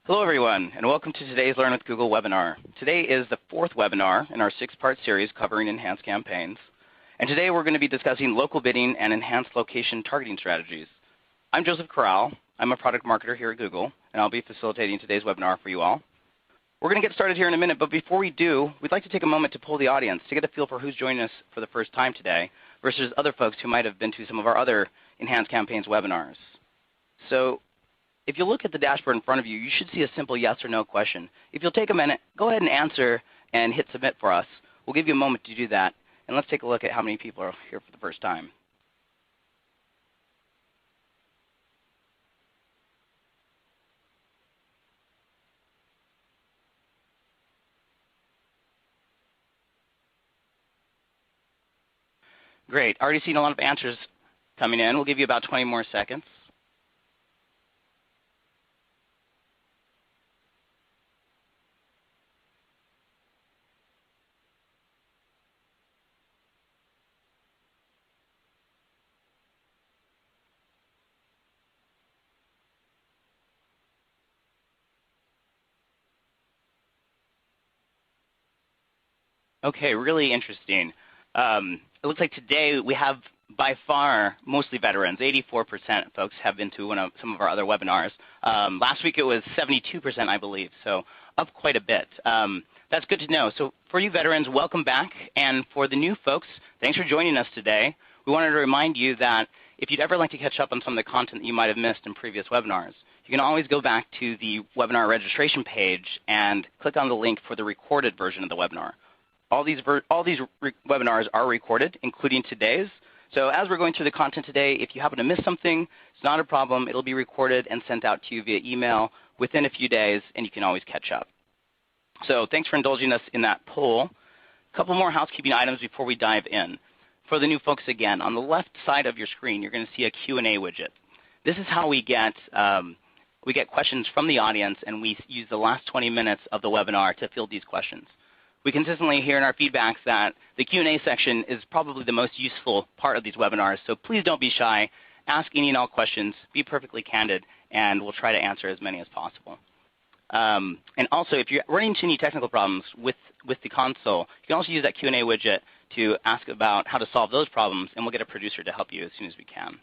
Hello everyone, and welcome to today's Learn with Google webinar. Today is the fourth webinar in our six-part series covering enhanced campaigns. And today we're going to be discussing local bidding and enhanced location targeting strategies. I'm Joseph Corral. I'm a product marketer here at Google, and I'll be facilitating today's webinar for you all. We're going to get started here in a minute, but before we do, we'd like to take a moment to poll the audience to get a feel for who's joining us for the first time today versus other folks who might have been to some of our other enhanced campaigns webinars. So if you look at the dashboard in front of you, you should see a simple yes or no question. If you'll take a minute, go ahead and answer and hit submit for us. We'll give you a moment to do that. And let's take a look at how many people are here for the first time. Great. Already seen a lot of answers coming in. We'll give you about 20 more seconds. Okay, really interesting. It looks like today we have by far mostly veterans. 84% of folks have been to some of our other webinars. Last week it was 72%, I believe, so up quite a bit. That's good to know. So for you veterans, welcome back. And for the new folks, thanks for joining us today. We wanted to remind you that if you'd ever like to catch up on some of the content that you might have missed in previous webinars, you can always go back to the webinar registration page and click on the link for the recorded version of the webinar. All these webinars are recorded, including today's. So as we're going through the content today, if you happen to miss something, it's not a problem. It'll be recorded and sent out to you via email within a few days, and you can always catch up. So thanks for indulging us in that poll. A couple more housekeeping items before we dive in. For the new folks again, on the left side of your screen, you're going to see a Q&A widget. This is how we get questions from the audience, and we use the last 20 minutes of the webinar to field these questions. We consistently hear in our feedbacks that the Q&A section is probably the most useful part of these webinars, so please don't be shy. Ask any and all questions. Be perfectly candid, and we'll try to answer as many as possible. And also, if you're running into any technical problems with the console, you can also use that Q&A widget to ask about how to solve those problems, and we'll get a producer to help you as soon as we can.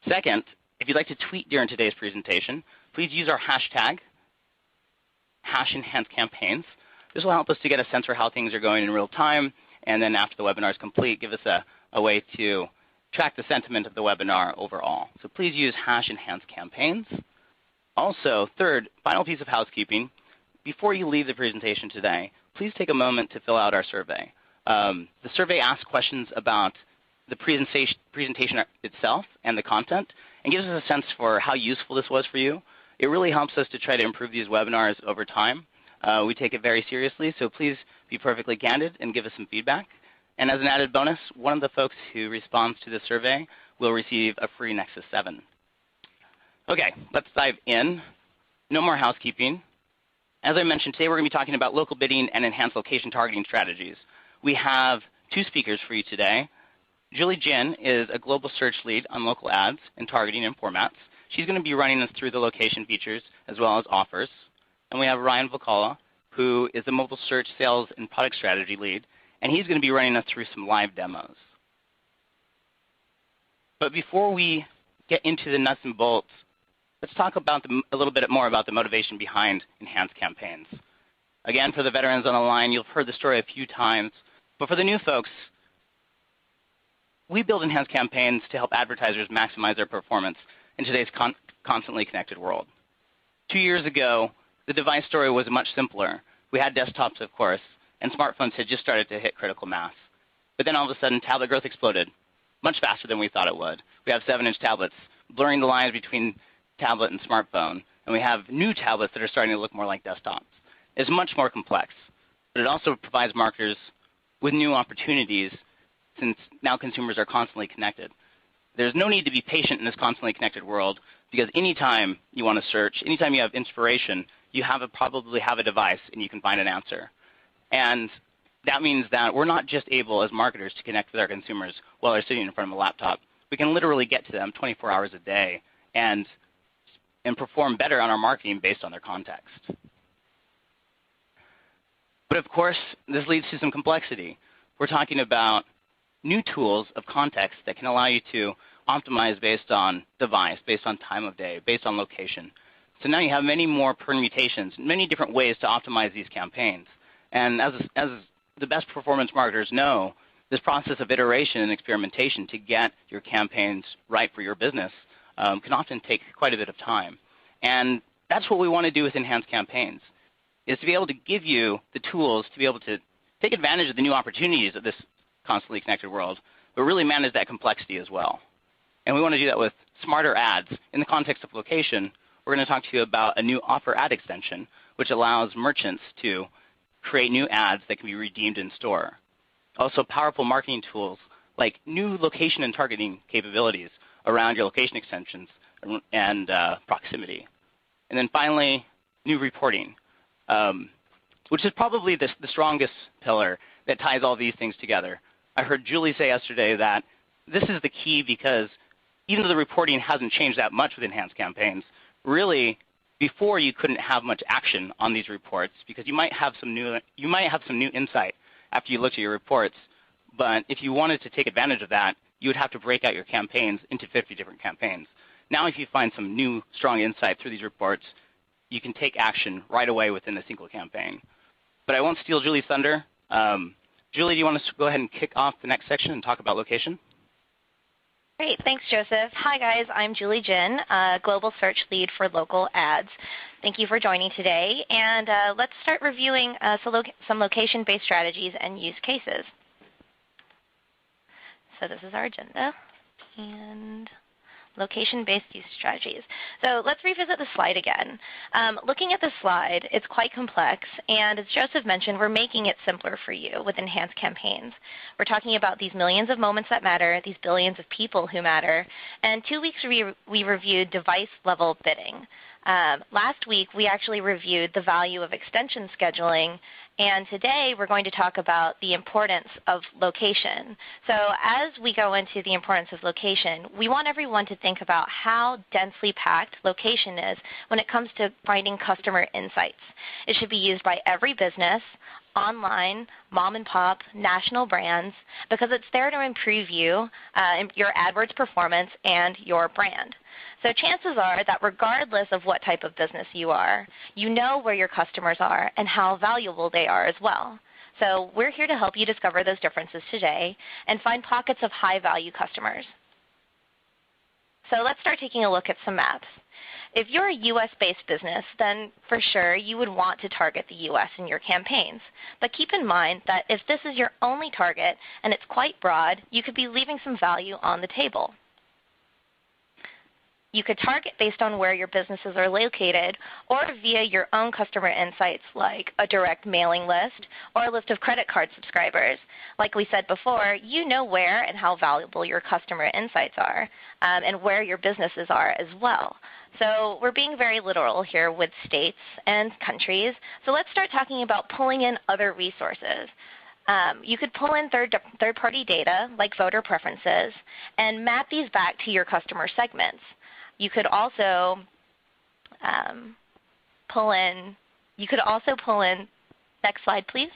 Second, if you'd like to tweet during today's presentation, please use our hashtag, #enhancedcampaigns. This will help us to get a sense for how things are going in real time, and then after the webinar is complete, give us a way to track the sentiment of the webinar overall. So please use #enhancedcampaigns. Also, third, final piece of housekeeping, before you leave the presentation today, please take a moment to fill out our survey. The survey asks questions about the presentation itself and the content, and gives us a sense for how useful this was for you. It really helps us to try to improve these webinars over time. We take it very seriously, so please be perfectly candid and give us some feedback. And as an added bonus, one of the folks who responds to the survey will receive a free Nexus 7. Okay, let's dive in. No more housekeeping. As I mentioned, today we're going to be talking about local bidding and enhanced location targeting strategies. We have two speakers for you today. Julie Jin is a global search lead on local ads and targeting and formats. She's going to be running us through the location features as well as offers. And we have Ryan Vocala, who is the mobile search sales and product strategy lead, and he's going to be running us through some live demos. But before we get into the nuts and bolts, let's talk about a little bit more about the motivation behind enhanced campaigns. Again, for the veterans on the line, you've heard the story a few times, but for the new folks, we build enhanced campaigns to help advertisers maximize their performance in today's constantly connected world. 2 years ago, the device story was much simpler. We had desktops, of course, and smartphones had just started to hit critical mass. But then all of a sudden, tablet growth exploded, much faster than we thought it would. We have 7-inch tablets, blurring the lines between tablet and smartphone, and we have new tablets that are starting to look more like desktops. It's much more complex, but it also provides marketers with new opportunities since now consumers are constantly connected. There's no need to be patient in this constantly connected world because anytime you want to search, anytime you have inspiration, you probably have a device and you can find an answer. And that means that we're not just able as marketers to connect with our consumers while they're sitting in front of a laptop. We can literally get to them 24 hours a day and and perform better on our marketing based on their context. But of course, this leads to some complexity. We're talking about new tools of context that can allow you to optimize based on device, based on time of day, based on location. So now you have many more permutations, many different ways to optimize these campaigns. And as the best performance marketers know, this process of iteration and experimentation to get your campaigns right for your business can often take quite a bit of time. And that's what we want to do with enhanced campaigns, is to be able to give you the tools to be able to take advantage of the new opportunities of this constantly connected world, but really manage that complexity as well. And we want to do that with smarter ads. In the context of location, we're going to talk to you about a new offer ad extension, which allows merchants to create new ads that can be redeemed in store. Also, powerful marketing tools like new location and targeting capabilities around your location extensions and proximity. And then finally, new reporting, which is probably the strongest pillar that ties all these things together. I heard Julie say yesterday that this is the key because even though the reporting hasn't changed that much with enhanced campaigns, really before you couldn't have much action on these reports because you might have some new insight after you looked at your reports. But if you wanted to take advantage of that, you would have to break out your campaigns into 50 different campaigns. Now if you find some new strong insight through these reports, you can take action right away within a single campaign. But I won't steal Julie's thunder. Julie, do you want us to go ahead and kick off the next section and talk about location? Great. Thanks, Joseph. Hi, guys. I'm Julie Jin, Global Search Lead for Local Ads. Thank you for joining today. And let's start reviewing some location-based strategies and use cases. So this is our agenda. And location-based use strategies. So let's revisit the slide again. Looking at the slide, it's quite complex, and as Joseph mentioned, we're making it simpler for you with enhanced campaigns. We're talking about these millions of moments that matter, these billions of people who matter, and 2 weeks we reviewed device-level bidding. Last week, we actually reviewed the value of extension scheduling, and today we're going to talk about the importance of location. So as we go into the importance of location, we want everyone to think about how densely packed location is when it comes to finding customer insights. It should be used by every business, online, mom and pop, national brands, because it's there to improve you, your AdWords performance, and your brand. So chances are that regardless of what type of business you are, you know where your customers are and how valuable they are as well. So we're here to help you discover those differences today and find pockets of high-value customers. So let's start taking a look at some maps. If you're a U.S.-based business, then for sure you would want to target the U.S. in your campaigns. But keep in mind that if this is your only target and it's quite broad, you could be leaving some value on the table. You could target based on where your businesses are located or via your own customer insights like a direct mailing list or a list of credit card subscribers. Like we said before, you know where and how valuable your customer insights are and where your businesses are as well. So we're being very literal here with states and countries. So let's start talking about pulling in other resources. You could pull in third-party data like voter preferences and map these back to your customer segments. You could also pull in, next slide please.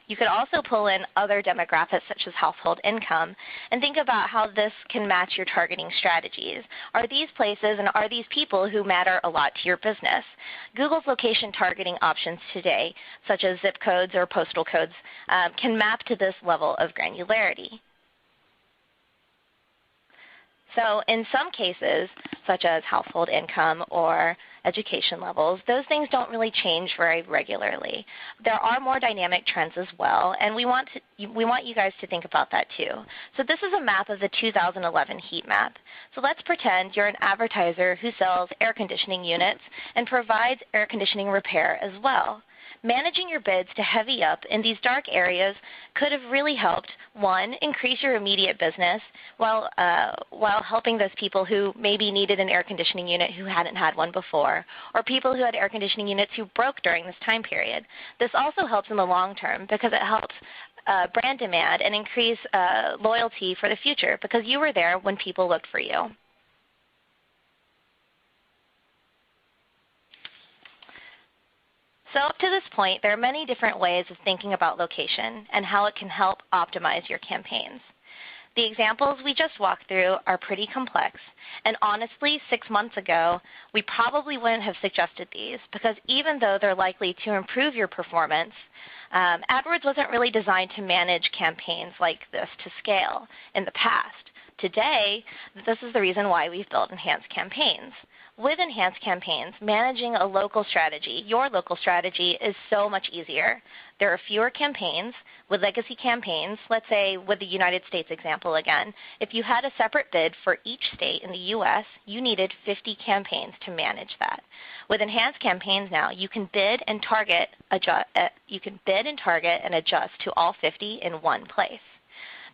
You could also pull in other demographics such as household income and think about how this can match your targeting strategies. Are these places and are these people who matter a lot to your business? Google's location targeting options today, such as zip codes or postal codes, can map to this level of granularity. So in some cases, such as household income or education levels, those things don't really change very regularly. There are more dynamic trends as well, and we want you guys to think about that too. So this is a map of the 2011 heat map. So let's pretend you're an advertiser who sells air conditioning units and provides air conditioning repair as well. Managing your bids to heavy up in these dark areas could have really helped, one, increase your immediate business while helping those people who maybe needed an air conditioning unit who hadn't had one before, or people who had air conditioning units who broke during this time period. This also helps in the long term because it helps brand demand and increase loyalty for the future because you were there when people looked for you. So up to this point, there are many different ways of thinking about location and how it can help optimize your campaigns. The examples we just walked through are pretty complex, and honestly, 6 months ago, we probably wouldn't have suggested these because even though they're likely to improve your performance, AdWords wasn't really designed to manage campaigns like this to scale in the past. Today, this is the reason why we've built Enhanced Campaigns. With Enhanced Campaigns, managing a local strategy, your local strategy, is so much easier. There are fewer campaigns. With legacy campaigns, let's say with the United States example again, if you had a separate bid for each state in the U.S., you needed 50 campaigns to manage that. With Enhanced Campaigns now, you can bid and target and adjust to all 50 in one place.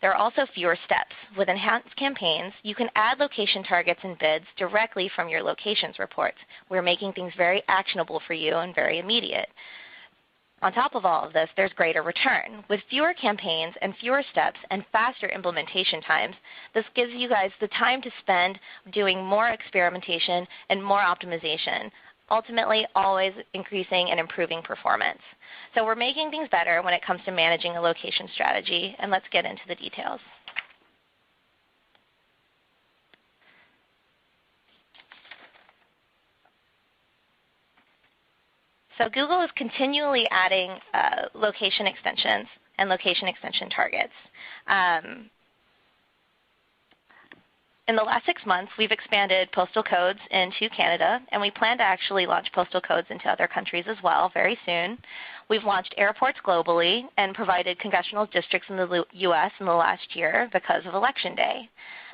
There are also fewer steps. With Enhanced Campaigns, you can add location targets and bids directly from your locations reports. We're making things very actionable for you and very immediate. On top of all of this, there's greater return. With fewer campaigns and fewer steps and faster implementation times, this gives you guys the time to spend doing more experimentation and more optimization, ultimately always increasing and improving performance. So we're making things better when it comes to managing a location strategy, and let's get into the details. So Google is continually adding location extensions and location extension targets. In the last 6 months, we've expanded postal codes into Canada, and we plan to actually launch postal codes into other countries as well very soon. We've launched airports globally and provided congressional districts in the U.S. in the last year because of Election Day.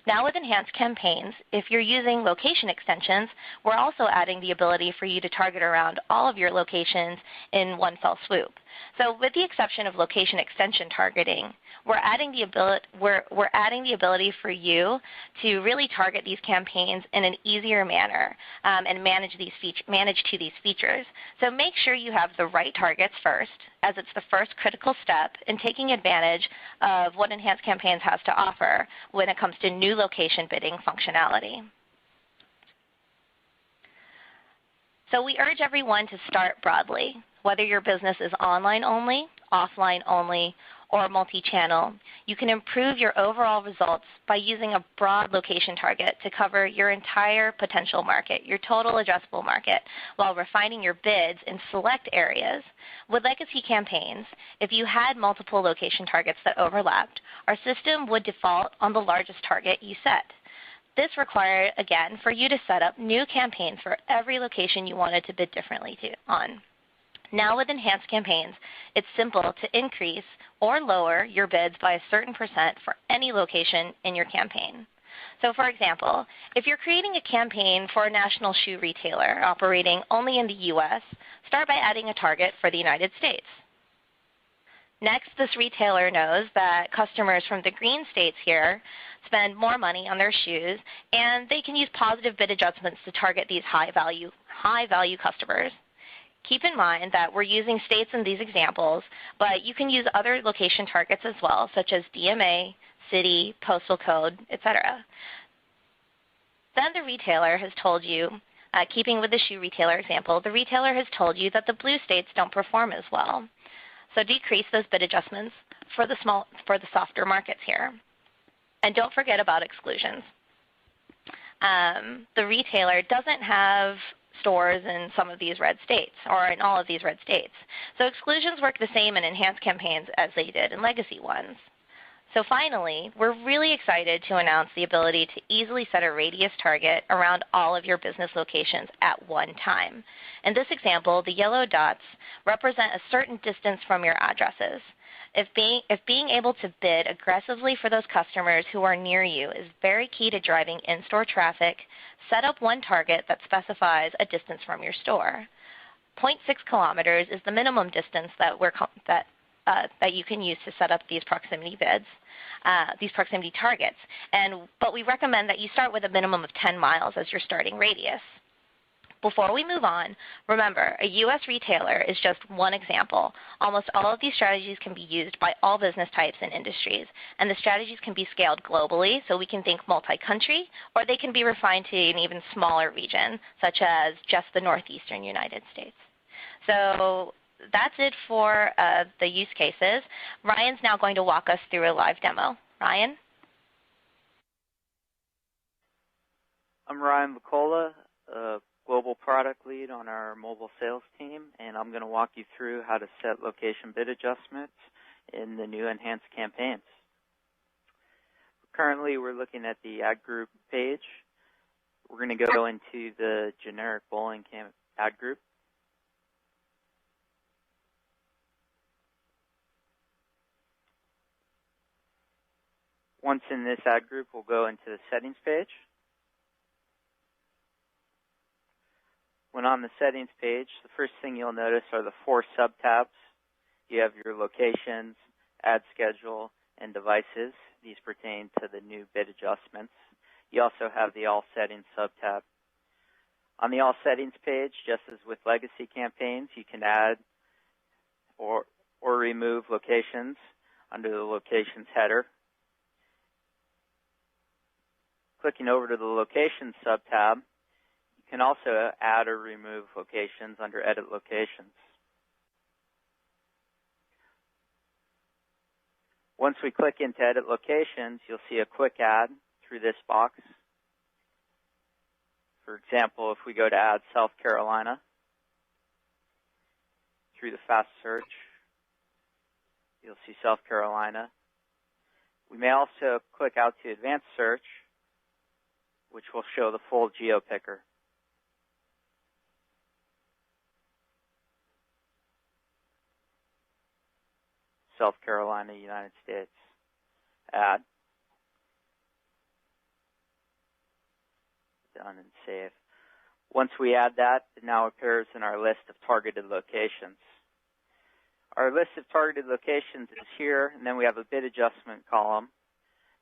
Now with Enhanced Campaigns, if you're using location extensions, we're also adding the ability for you to target around all of your locations in one fell swoop. So with the exception of location extension targeting, we're adding the ability for you to really target these campaigns in an easier manner and manage to these features. So make sure you have the right targets first, as it's the first critical step in taking advantage of what Enhanced Campaigns has to offer when it comes to new location bidding functionality. So we urge everyone to start broadly. Whether your business is online only, offline only, or multi-channel, you can improve your overall results by using a broad location target to cover your entire potential market, your total addressable market, while refining your bids in select areas. With legacy campaigns, if you had multiple location targets that overlapped, our system would default on the largest target you set. This required, again, for you to set up new campaigns for every location you wanted to bid differently on. Now with Enhanced Campaigns, it's simple to increase or lower your bids by a certain percent for any location in your campaign. So for example, if you're creating a campaign for a national shoe retailer operating only in the U.S., start by adding a target for the United States. Next, this retailer knows that customers from the green states here spend more money on their shoes, and they can use positive bid adjustments to target these high-value customers. Keep in mind that we're using states in these examples, but you can use other location targets as well, such as DMA, city, postal code, etc. Then the retailer has told you, keeping with the shoe retailer example, the retailer has told you that the blue states don't perform as well. So decrease those bid adjustments for the softer markets here. And don't forget about exclusions. The retailer doesn't have stores in some of these red states or in all of these red states. So exclusions work the same in Enhanced Campaigns as they did in legacy ones. So finally, we're really excited to announce the ability to easily set a radius target around all of your business locations at one time. In this example, the yellow dots represent a certain distance from your addresses. If being able to bid aggressively for those customers who are near you is very key to driving in-store traffic, set up one target that specifies a distance from your store. 0.6 kilometers is the minimum distance that you can use to set up these proximity bids, these proximity targets. But we recommend that you start with a minimum of 10 miles as your starting radius. Before we move on, remember, a U.S. retailer is just one example. Almost all of these strategies can be used by all business types and industries, and the strategies can be scaled globally, so we can think multi-country, or they can be refined to an even smaller region, such as just the northeastern United States. So that's it for the use cases. Ryan's now going to walk us through a live demo. Ryan? I'm Ryan Vacola, Global Product Lead on our mobile sales team, and I'm going to walk you through how to set location bid adjustments in the new enhanced campaigns. Currently, we're looking at the ad group page. We're going to go into the generic bowling ad group. Once in this ad group, we'll go into the settings page. When on the settings page, the first thing you'll notice are the 4 sub-tabs. You have your locations, ad schedule, and devices. These pertain to the new bid adjustments. You also have the All Settings sub-tab. On the All Settings page, just as with legacy campaigns, you can add or remove locations under the Locations header. Clicking over to the Locations sub-tab, you can also add or remove locations under Edit Locations. Once we click into Edit Locations, you'll see a quick ad through this box. For example, if we go to add South Carolina through the fast search, you'll see South Carolina. We may also click out to Advanced Search, which will show the full geo-picker. South Carolina, United States. Add. Done and save. Once we add that, it now appears in our list of targeted locations. Our list of targeted locations is here, and then we have a bid adjustment column.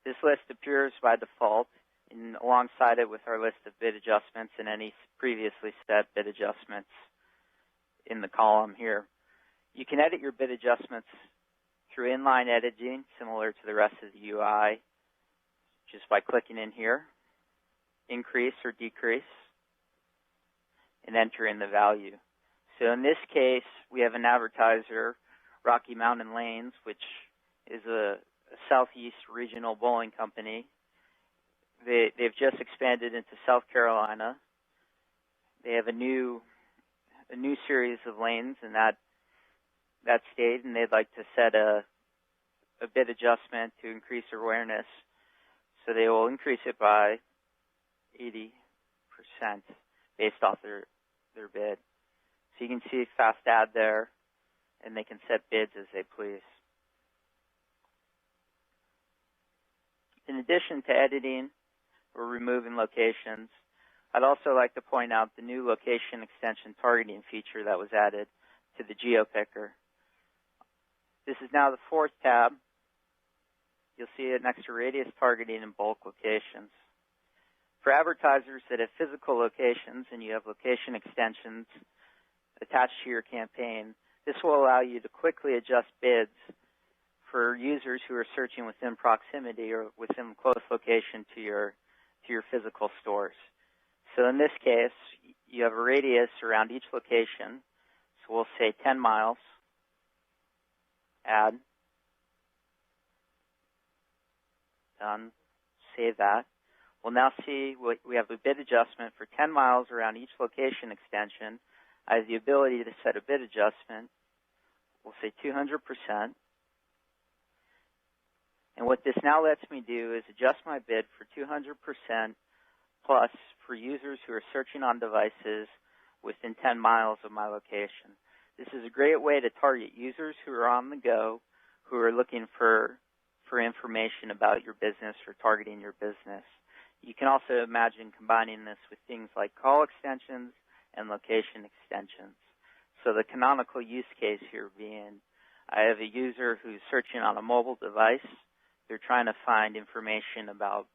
This list appears by default, and alongside it with our list of bid adjustments and any previously set bid adjustments in the column here. You can edit your bid adjustments through inline editing, similar to the rest of the UI, just by clicking in here, increase or decrease, and entering the value. So in this case, we have an advertiser, Rocky Mountain Lanes, which is a Southeast regional bowling company. They've just expanded into South Carolina. They have a new series of lanes in that state, and they'd like to set a bid adjustment to increase awareness. So they will increase it by 80% based off their bid. So you can see fast ad there, and they can set bids as they please. In addition to editing or removing locations, I'd also like to point out the new location extension targeting feature that was added to the geo-picker. This is now the 4th tab. You'll see it next to radius targeting and bulk locations. For advertisers that have physical locations and you have location extensions attached to your campaign, this will allow you to quickly adjust bids for users who are searching within proximity or within close location to your physical stores. So in this case, you have a radius around each location. So we'll say 10 miles. Add. Done. Save that. We'll now see we have a bid adjustment for 10 miles around each location extension. I have the ability to set a bid adjustment. We'll say 200%. And what this now lets me do is adjust my bid for 200% plus for users who are searching on devices within 10 miles of my location. This is a great way to target users who are on the go, who are looking for information about your business or targeting your business. You can also imagine combining this with things like call extensions and location extensions. So the canonical use case here being, I have a user who's searching on a mobile device. They're trying to find information about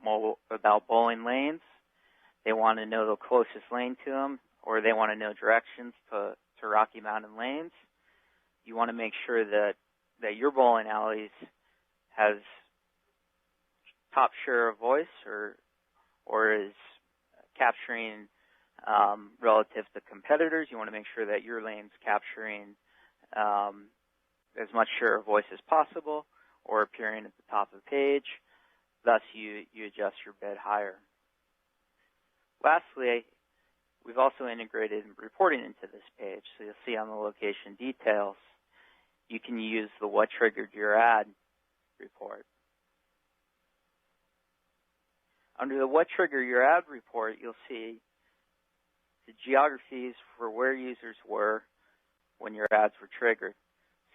bowling lanes. They want to know the closest lane to them. or they want to know directions to Rocky Mountain lanes, you want to make sure that your bowling alleys has top share of voice or is capturing relative to competitors. You want to make sure that your lane's capturing as much share of voice as possible or appearing at the top of the page. Thus, you adjust your bid higher. Lastly, we've also integrated reporting into this page. So you'll see on the location details, you can use the What Triggered Your Ad report. Under the What Triggered Your Ad report, you'll see the geographies for where users were when your ads were triggered.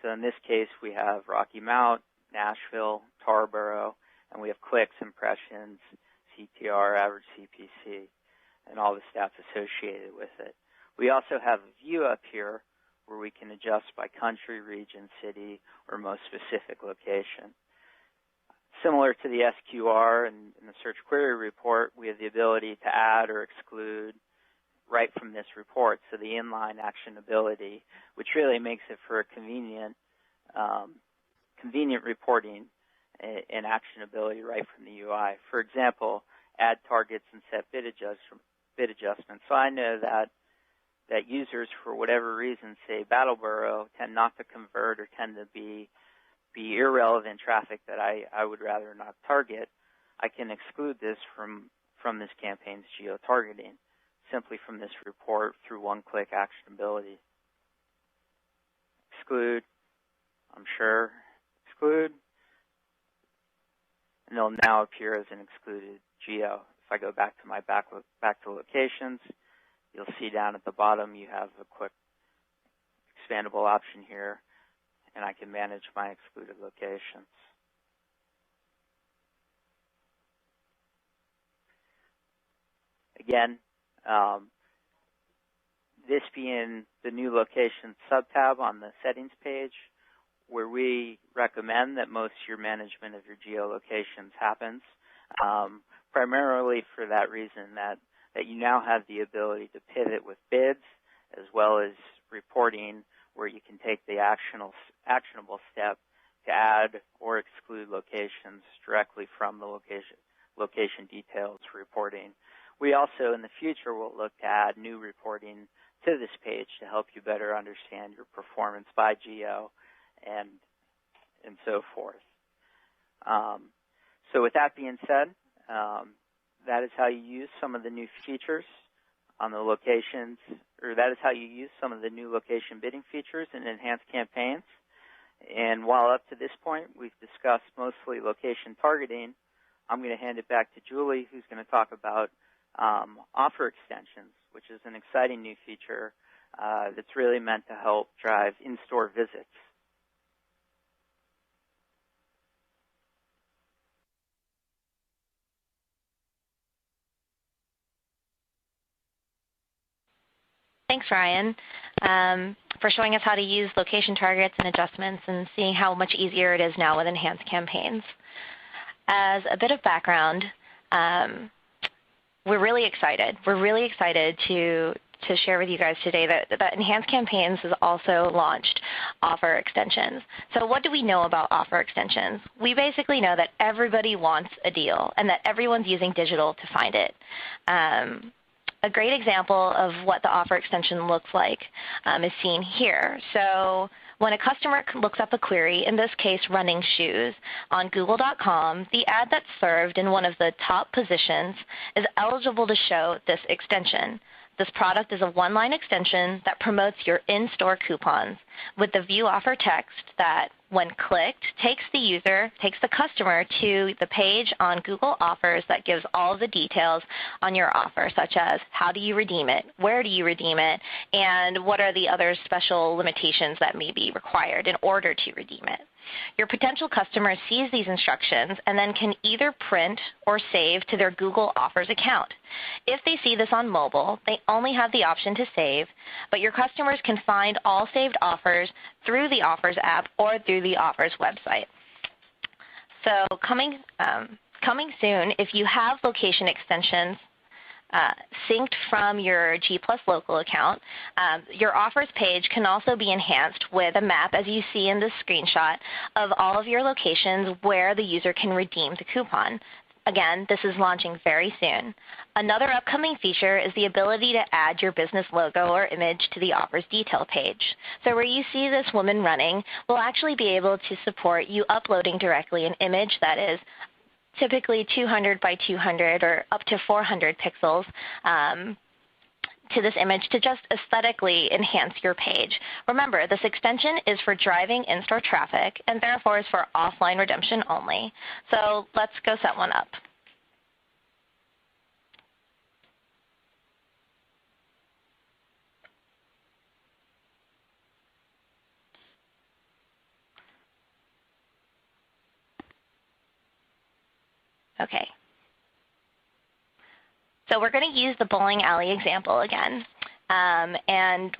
So in this case, we have Rocky Mount, Nashville, Tarboro, and we have clicks, impressions, CTR, average CPC, and all the stats associated with it. We also have a view up here where we can adjust by country, region, city, or most specific location. Similar to the SQR and the search query report, we have the ability to add or exclude right from this report, so the inline actionability, which really makes it for a convenient reporting and actionability right from the UI. For example, add targets and set bid adjustments. So I know that users, for whatever reason, say Battleboro, tend not to convert or tend to be irrelevant traffic that I would rather not target. I can exclude this from this campaign's geo-targeting simply from this report through one-click actionability. Exclude, I'm sure, exclude, and they'll now appear as an excluded geo. If I go back to my back to locations, you'll see down at the bottom you have a quick expandable option here, and I can manage my excluded locations. Again, this being the new location subtab on the settings page, where we recommend that most of your management of your geolocations happens, primarily for that reason that you now have the ability to pivot with bids as well as reporting, where you can take the actionable step to add or exclude locations directly from the location details reporting. We also, in the future, will look to add new reporting to this page to help you better understand your performance by geo and so forth. So with that being said, that is how you use some of the new features on the locations, or that is how you use some of the new location bidding features in enhanced campaigns. And while up to this point we've discussed mostly location targeting, I'm going to hand it back to Julie, who's going to talk about offer extensions, which is an exciting new feature that's really meant to help drive in-store visits. Thanks, Ryan, for showing us how to use location targets and adjustments and seeing how much easier it is now with enhanced campaigns. As a bit of background, we're really excited. We're really excited to share with you guys today that Enhanced Campaigns has also launched offer extensions. So what do we know about offer extensions? We basically know that everybody wants a deal and that everyone's using digital to find it. A great example of what the offer extension looks like is seen here. So when a customer looks up a query, in this case running shoes, on Google.com, the ad that's served in one of the top positions is eligible to show this extension. This product is a one-line extension that promotes your in-store coupons with the view offer text that, when clicked, takes the customer to the page on Google Offers that gives all the details on your offer, such as how do you redeem it, where do you redeem it, and what are the other special limitations that may be required in order to redeem it. Your potential customer sees these instructions and then can either print or save to their Google Offers account. If they see this on mobile, they only have the option to save, but your customers can find all saved offers through the Offers app or through the Offers website. So coming soon, if you have location extensions, synced from your G+ local account. Your offers page can also be enhanced with a map, as you see in this screenshot, of all of your locations where the user can redeem the coupon. Again, this is launching very soon. Another upcoming feature is the ability to add your business logo or image to the offers detail page. So where you see this woman running, we'll actually be able to support you uploading directly an image that is typically 200 by 200 or up to 400 pixels to this image to just aesthetically enhance your page. Remember, this extension is for driving in-store traffic and therefore is for offline redemption only. So let's go set one up. Okay. So we're going to use the bowling alley example again. And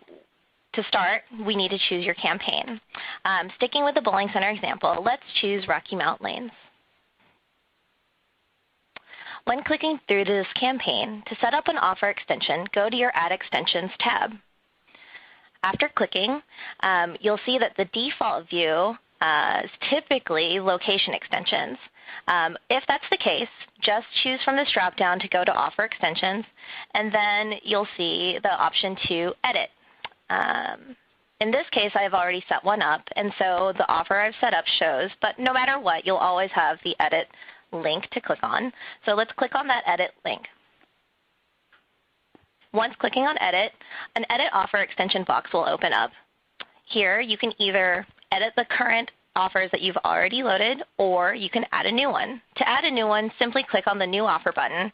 to start, we need to choose your campaign. Sticking with the bowling center example, let's choose Rocky Mount Lanes. When clicking through this campaign, to set up an offer extension, go to your Add Extensions tab. After clicking, you'll see that the default view is typically location extensions. If that's the case, just choose from this dropdown to go to Offer Extensions, and then you'll see the option to edit. In this case, I've already set one up, and so the offer I've set up shows, but no matter what, you'll always have the edit link to click on. So let's click on that edit link. Once clicking on edit, an edit offer extension box will open up. Here, you can either edit the current offers that you've already loaded, or you can add a new one. To add a new one, simply click on the New Offer button,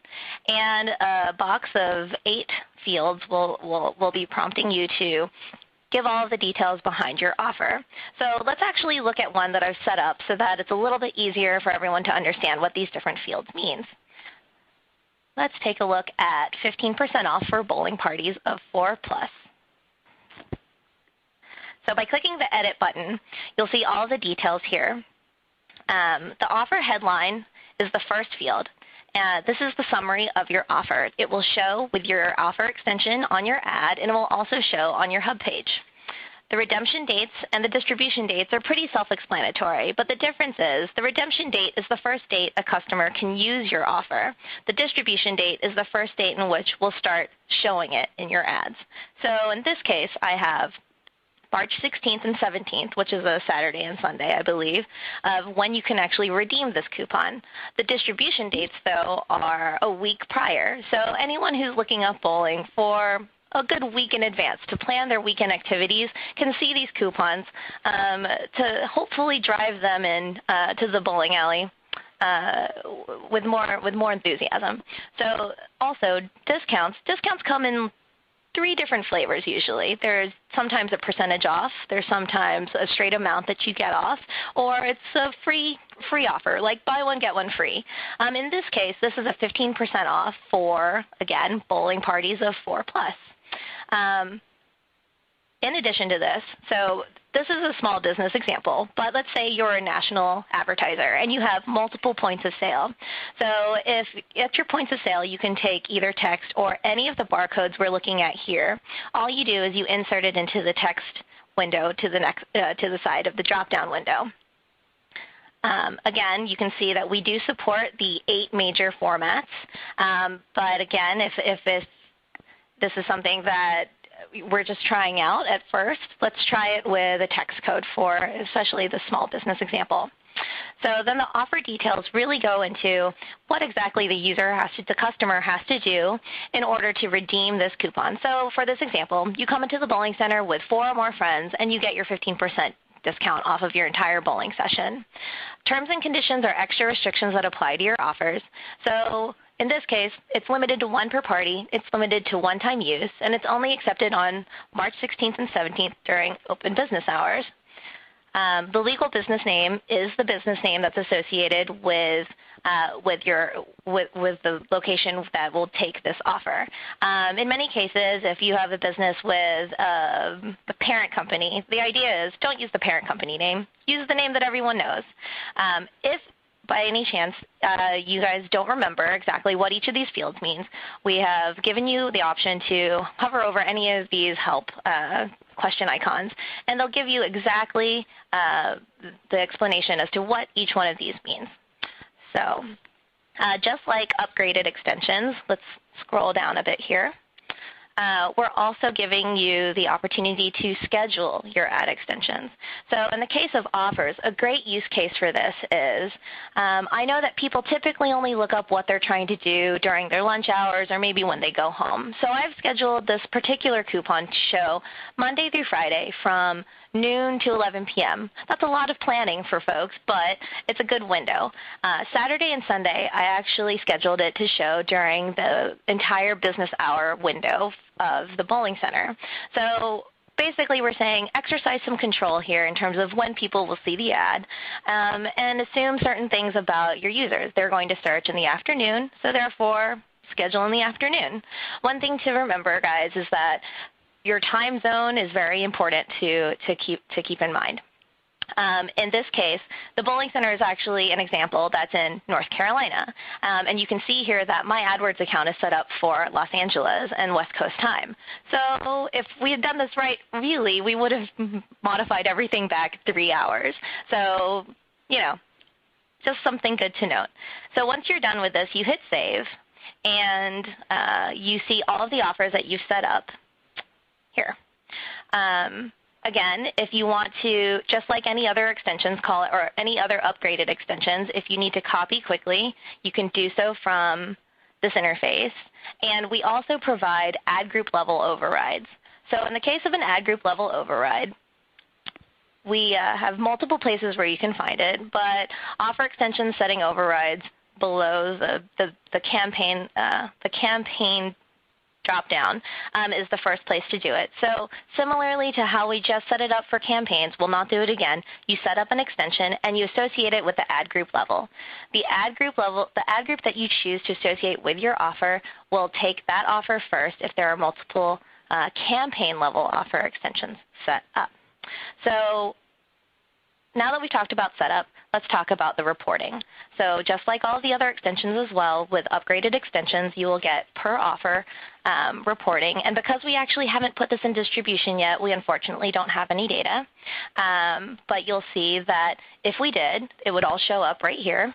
and a box of 8 fields will be prompting you to give all of the details behind your offer. So let's actually look at one that I've set up so that it's a little bit easier for everyone to understand what these different fields mean. Let's take a look at 15% off for bowling parties of 4+. So by clicking the Edit button, you'll see all the details here. The offer headline is the first field. This is the summary of your offer. It will show with your offer extension on your ad, and it will also show on your hub page. The redemption dates and the distribution dates are pretty self-explanatory, but the difference is the redemption date is the first date a customer can use your offer. The distribution date is the first date in which we'll start showing it in your ads. So in this case, I have March 16th and 17th, which is a Saturday and Sunday, I believe, of when you can actually redeem this coupon. The distribution dates, though, are a week prior. So anyone who's looking up bowling for a good week in advance to plan their weekend activities can see these coupons to hopefully drive them in to the bowling alley with more enthusiasm. So also discounts. Discounts come in 3 different flavors usually. There's sometimes a percentage off, there's sometimes a straight amount that you get off, or it's a free offer, like buy one, get one free. In this case, this is a 15% off for, again, bowling parties of 4+. In addition to this, so this is a small business example, but let's say you're a national advertiser and you have multiple points of sale. So if at your points of sale you can take either text or any of the barcodes we're looking at here, all you do is you insert it into the text window to the side of the drop-down window. Again, you can see that we do support the 8 major formats, but again, if this is something that we're just trying out at first, let's try it with a text code for especially the small business example. So then the offer details really go into what exactly the customer has to do in order to redeem this coupon. So for this example, you come into the bowling center with 4 or more friends and you get your 15% discount off of your entire bowling session. Terms and conditions are extra restrictions that apply to your offers. So in this case, it's limited to 1 per party, it's limited to one-time use, and it's only accepted on March 16th and 17th during open business hours. The legal business name is the business name that's associated with the location that will take this offer. In many cases, if you have a business with the parent company, the idea is don't use the parent company name. Use the name that everyone knows. If by any chance you guys don't remember exactly what each of these fields means, we have given you the option to hover over any of these help question icons, and they'll give you exactly the explanation as to what each one of these means. So just like upgraded extensions, let's scroll down a bit here. We're also giving you the opportunity to schedule your ad extensions. So in the case of offers, a great use case for this is, I know that people typically only look up what they're trying to do during their lunch hours or maybe when they go home. So I've scheduled this particular coupon to show Monday through Friday from noon to 11 p.m. That's a lot of planning for folks, but it's a good window. Saturday and Sunday, I actually scheduled it to show during the entire business hour window of the bowling center. So basically we're saying exercise some control here in terms of when people will see the ad, and assume certain things about your users. They're going to search in the afternoon, so therefore schedule in the afternoon. One thing to remember, guys, is that your time zone is very important to keep in mind. In this case, the bowling center is actually an example that's in North Carolina. And you can see here that my AdWords account is set up for Los Angeles and West Coast time. So if we had done this right, really, we would have modified everything back 3 hours. So, you know, just something good to note. So once you're done with this, you hit save, and you see all of the offers that you've set up here. Again, if you want to, just like any other extensions, or any other upgraded extensions, if you need to copy quickly, you can do so from this interface. And we also provide ad group level overrides. So in the case of an ad group level override, we have multiple places where you can find it, but offer extension setting overrides below the campaign drop-down is the first place to do it. So similarly to how we just set it up for campaigns, we'll not do it again. You set up an extension and you associate it with the ad group level. The ad group that you choose to associate with your offer will take that offer first if there are multiple campaign level offer extensions set up. So now that we've talked about setup, let's talk about the reporting. So just like all the other extensions as well, with upgraded extensions, you will get per offer reporting. And because we actually haven't put this in distribution yet, we unfortunately don't have any data. But you'll see that if we did, it would all show up right here,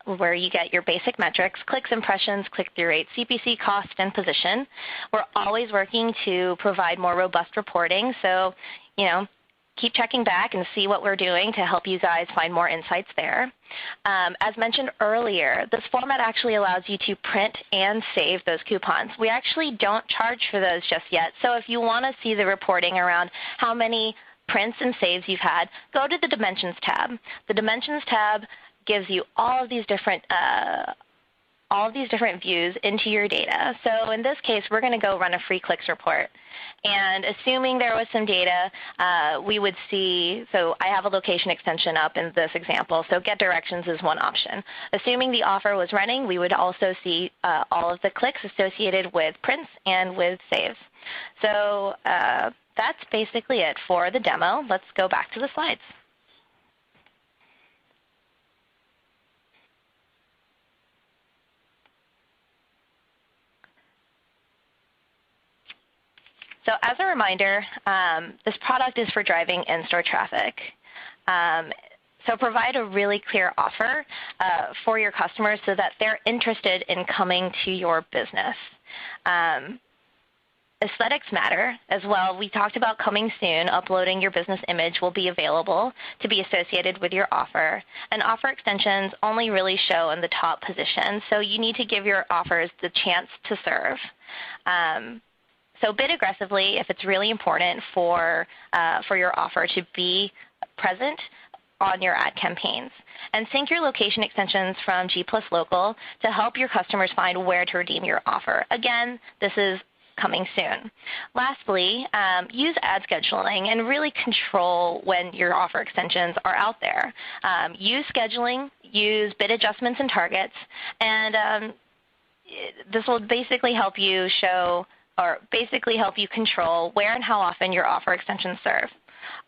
where you get your basic metrics: clicks, impressions, click-through rate, CPC, cost, and position. We're always working to provide more robust reporting. So, you know, keep checking back and see what we're doing to help you guys find more insights there. As mentioned earlier, this format actually allows you to print and save those coupons. We actually don't charge for those just yet. So if you want to see the reporting around how many prints and saves you've had, go to the Dimensions tab. The Dimensions tab gives you all of these different views into your data. So in this case, we're going to go run a free clicks report. And assuming there was some data, we would see, so I have a location extension up in this example, so get directions is one option. Assuming the offer was running, we would also see all of the clicks associated with prints and with saves. So that's basically it for the demo. Let's go back to the slides. So as a reminder, this product is for driving in-store traffic. So provide a really clear offer for your customers so that they're interested in coming to your business. Aesthetics matter as well. We talked about coming soon. Uploading your business image will be available to be associated with your offer. And offer extensions only really show in the top position, so you need to give your offers the chance to serve. So bid aggressively if it's really important for your offer to be present on your ad campaigns. And sync your location extensions from G+ Local to help your customers find where to redeem your offer. Again, this is coming soon. Lastly, use ad scheduling and really control when your offer extensions are out there. Use scheduling, use bid adjustments and targets, and this will basically help you show, or basically help you control where and how often your offer extensions serve.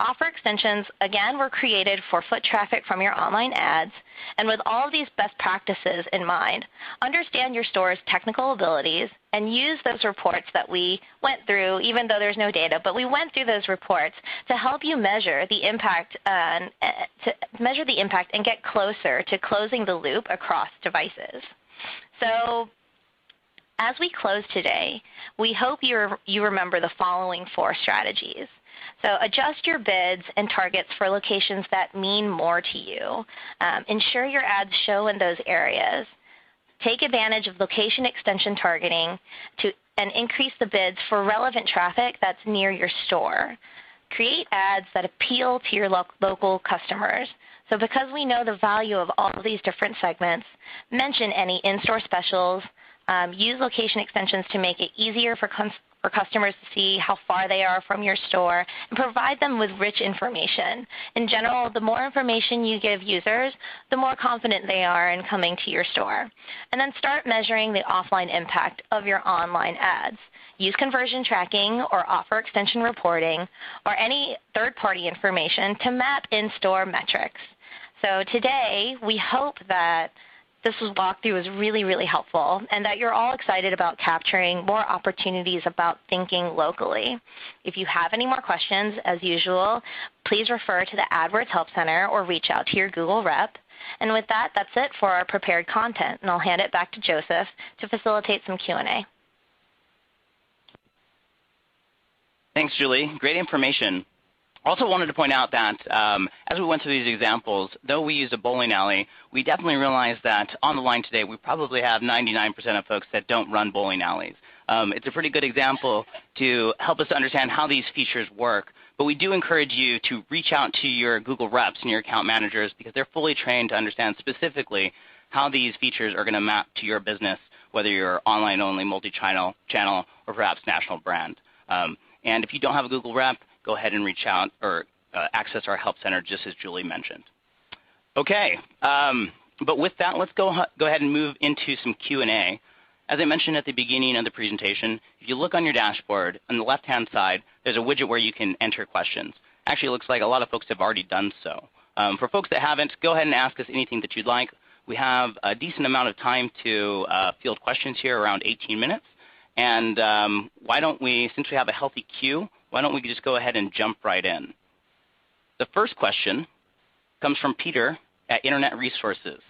Offer extensions, again, were created for foot traffic from your online ads. And with all of these best practices in mind, understand your store's technical abilities and use those reports that we went through, even though there's no data, but we went through those reports to help you measure the impact and get closer to closing the loop across devices. So as we close today, we hope you remember the following 4 strategies. So adjust your bids and targets for locations that mean more to you. Ensure your ads show in those areas. Take advantage of location extension targeting and increase the bids for relevant traffic that's near your store. Create ads that appeal to your local customers. So because we know the value of all of these different segments, mention any in-store specials. Use location extensions to make it easier for customers to see how far they are from your store, and provide them with rich information. In general, the more information you give users, the more confident they are in coming to your store. And then start measuring the offline impact of your online ads. Use conversion tracking or offer extension reporting or any third-party information to map in-store metrics. So today, we hope that this walkthrough was really, really helpful and that you're all excited about capturing more opportunities about thinking locally. If you have any more questions, as usual, please refer to the AdWords Help Center or reach out to your Google rep. And with that, that's it for our prepared content, and I'll hand it back to Joseph to facilitate some Q&A. Thanks, Julie. Great information. Also wanted to point out that as we went through these examples, though we use a bowling alley, we definitely realized that on the line today we probably have 99% of folks that don't run bowling alleys. It's a pretty good example to help us understand how these features work, but we do encourage you to reach out to your Google reps and your account managers because they're fully trained to understand specifically how these features are going to map to your business, whether you're online-only, multi-channel, or perhaps national brand. And if you don't have a Google rep, go ahead and reach out or access our Help Center, just as Julie mentioned. Okay, but with that, let's go ahead and move into some Q&A. As I mentioned at the beginning of the presentation, if you look on your dashboard, on the left-hand side, there's a widget where you can enter questions. Actually, it looks like a lot of folks have already done so. For folks that haven't, go ahead and ask us anything that you'd like. We have a decent amount of time to field questions here, around 18 minutes. And why don't we, since we have a healthy queue, why don't we just go ahead and jump right in? The first question comes from Peter at Internet Resources.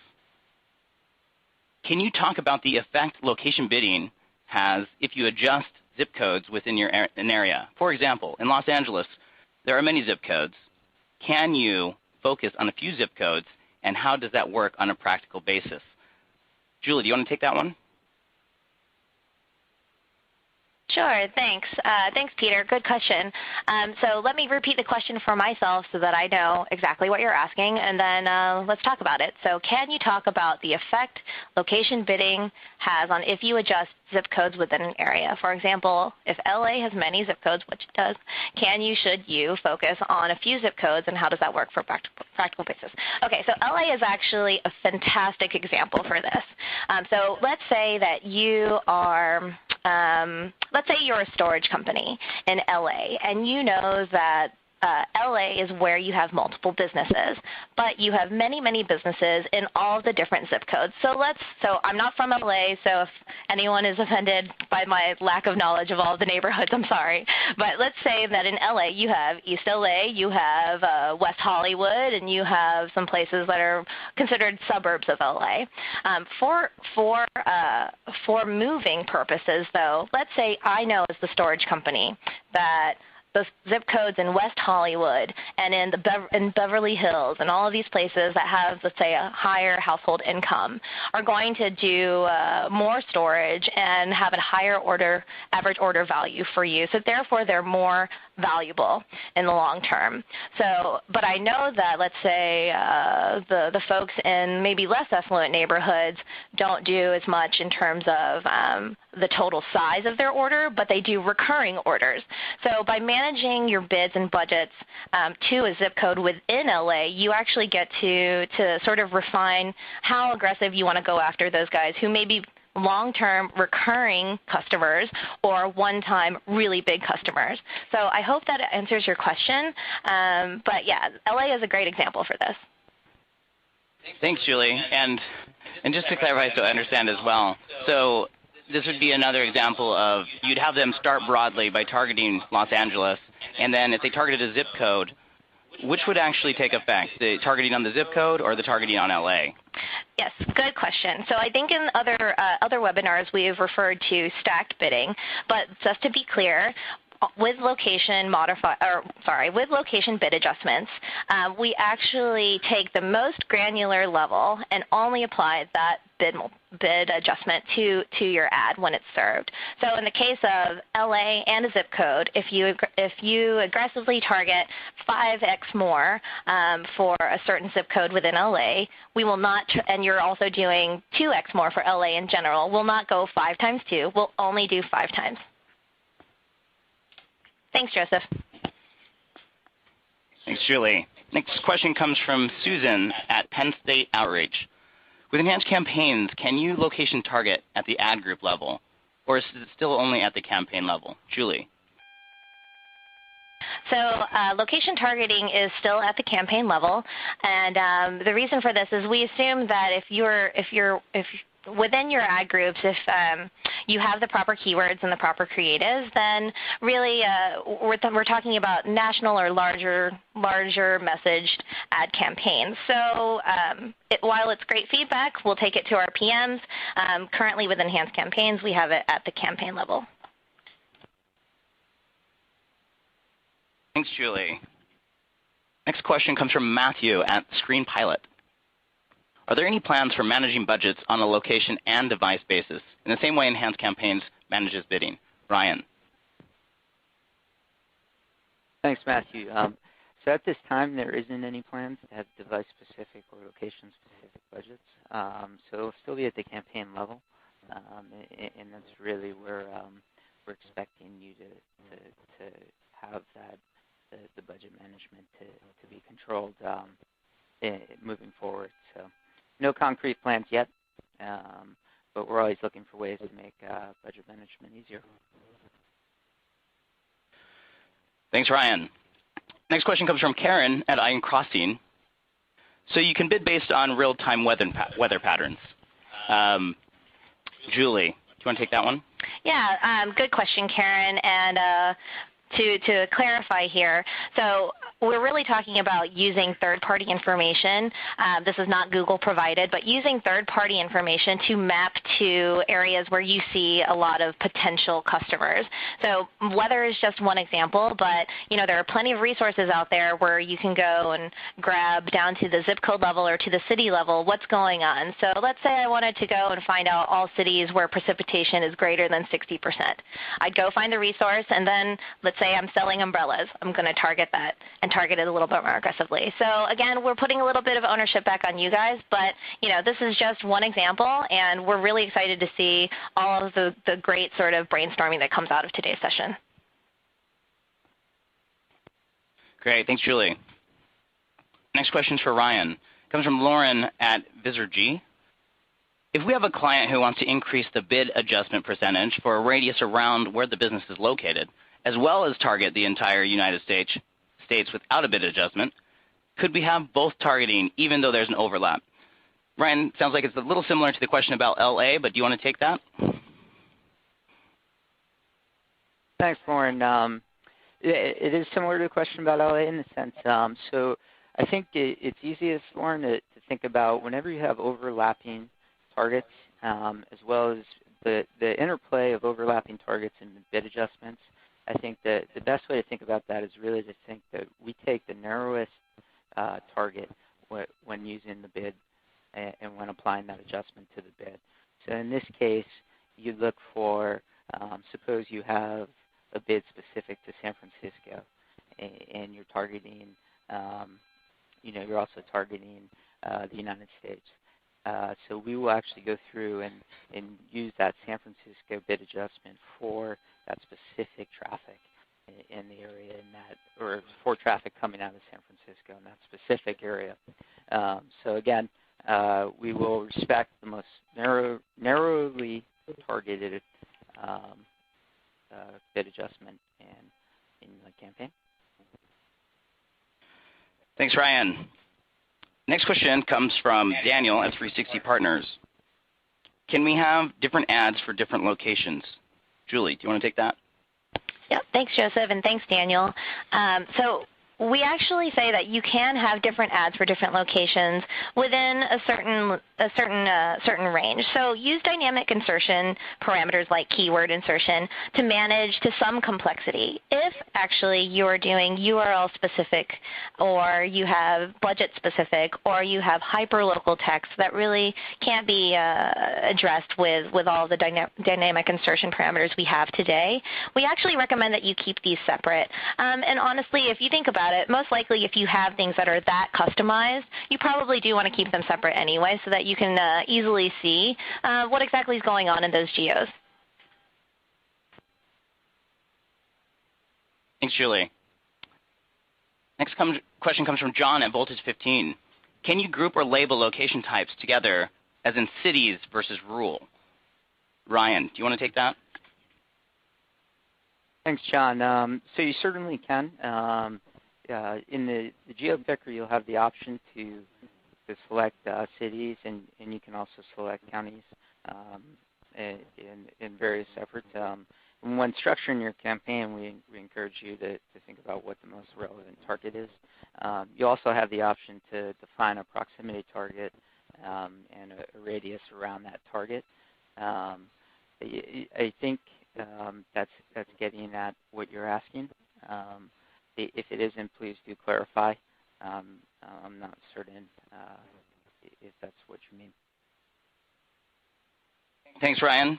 Can you talk about the effect location bidding has if you adjust zip codes within an area? For example, in Los Angeles, there are many zip codes. Can you focus on a few zip codes, and how does that work on a practical basis? Julie, do you want to take that one? Sure, thanks. Thanks, Peter. Good question. So let me repeat the question for myself so that I know exactly what you're asking, and then let's talk about it. So can you talk about the effect location bidding has on if you adjust zip codes within an area? For example, if LA has many zip codes, which it does, should you focus on a few zip codes, and how does that work for practical basis? Okay, so LA is actually a fantastic example for this. So let's say that you are let's say you're a storage company in LA, and you know that LA is where you have multiple businesses, but you have many, many businesses in all of the different zip codes. So I'm not from LA, so if anyone is offended by my lack of knowledge of all of the neighborhoods, I'm sorry. But let's say that in LA you have East LA, you have West Hollywood, and you have some places that are considered suburbs of LA. For moving purposes, though, let's say I know as the storage company that the zip codes in West Hollywood and in Beverly Hills and all of these places that have, let's say, a higher household income are going to do more storage and have a higher average order value for you. So therefore, they're more valuable in the long term. So, but I know that, let's say, the folks in maybe less affluent neighborhoods don't do as much in terms of the total size of their order, but they do recurring orders. So by managing your bids and budgets to a zip code within LA, you actually get to sort of refine how aggressive you want to go after those guys who maybe long-term recurring customers or one-time really big customers. So I hope that answers your question. But yeah, LA is a great example for this. Thanks, Julie. And just to clarify so I understand as well, so this would be another example of you'd have them start broadly by targeting Los Angeles, and then if they targeted a zip code, which would actually take effect, the targeting on the zip code or the targeting on LA? Yes, good question. So I think in other webinars we have referred to stacked bidding, but just to be clear, with location bid adjustments, we actually take the most granular level and only apply that bid adjustment to your ad when it's served. So in the case of LA and a zip code, if you aggressively target 5x more for a certain zip code within LA, we will not, and you're also doing 2x more for LA in general, we'll not go 5 times 2, we'll only do 5 times. Thanks, Joseph. Thanks, Julie. Next question comes from Susan at Penn State Outreach. With enhanced campaigns, can you location target at the ad group level, or is it still only at the campaign level? Julie. So location targeting is still at the campaign level, and the reason for this is we assume that if within your ad groups, if you have the proper keywords and the proper creatives, then really we're talking about national or larger messaged ad campaigns. So while it's great feedback, we'll take it to our PMs. Currently with enhanced campaigns, we have it at the campaign level. Thanks, Julie. Next question comes from Matthew at Screen Pilot. Are there any plans for managing budgets on a location and device basis in the same way Enhanced Campaigns manages bidding? Ryan. Thanks, Matthew. So at this time, there isn't any plans to have device-specific or location-specific budgets. So it'll still be at the campaign level, and that's really where we're expecting you to have the budget management to be controlled moving forward. So no concrete plans yet, but we're always looking for ways to make budget management easier. Thanks, Ryan. Next question comes from Karen at Iron Crossing. So you can bid based on real-time weather patterns. Julie, do you want to take that one? Yeah, good question, Karen. And to clarify here, so we're really talking about using third-party information. This is not Google provided, but using third-party information to map to areas where you see a lot of potential customers. So weather is just one example, but there are plenty of resources out there where you can go and grab down to the zip code level or to the city level what's going on. So let's say I wanted to go and find out all cities where precipitation is greater than 60%. I'd go find the resource, and then let's say I'm selling umbrellas. I'm going to target that and target it a little bit more aggressively. So again, we're putting a little bit of ownership back on you guys, but this is just one example, and we're really excited to see all of the great sort of brainstorming that comes out of today's session. Great. Thanks, Julie. Next question is for Ryan. It comes from Lauren at VisorG. If we have a client who wants to increase the bid adjustment percentage for a radius around where the business is located, as well as target the entire United States without a bid adjustment, could we have both targeting even though there's an overlap? Ryan, sounds like it's a little similar to the question about LA, but do you want to take that? Thanks, Lauren. It is similar to the question about LA in the sense, so I think it's easiest, Lauren, to think about whenever you have overlapping targets, as well as the interplay of overlapping targets and bid adjustments. I think that the best way to think about that is really to think that we take the narrowest target when using the bid and when applying that adjustment to the bid. So in this case, you look for, suppose you have a bid specific to San Francisco, and you're targeting, you're also targeting the United States. So we will actually go through and use that San Francisco bid adjustment for that specific traffic in the area or for traffic coming out of San Francisco in that specific area. So again, we will respect the most narrowly targeted bid adjustment in the campaign. Thanks, Ryan. Next question comes from Daniel at 360 Partners. Can we have different ads for different locations? Julie, do you want to take that? Yep, thanks, Joseph, and thanks, Daniel. So we actually say that you can have different ads for different locations within a certain range. So use dynamic insertion parameters like keyword insertion to manage to some complexity. If actually you are doing URL specific, or you have budget specific, or you have hyperlocal text that really can't be addressed with all the dynamic insertion parameters we have today, we actually recommend that you keep these separate. And honestly, if you think about it, most likely if you have things that are that customized, you probably do want to keep them separate anyway so that you can easily see what exactly is going on in those geos. Thanks, Julie. Next question comes from John at Voltage 15. Can you group or label location types together as in cities versus rural? Ryan, do you want to take that? Thanks, John. So you certainly can. In the geo-picker, you'll have the option to select cities, and you can also select counties in various efforts. When structuring your campaign, we encourage you to think about what the most relevant target is. You also have the option to define a proximity target and a radius around that target. I think that's getting at what you're asking. If it isn't, please do clarify. I'm not certain if that's what you mean. Thanks, Ryan.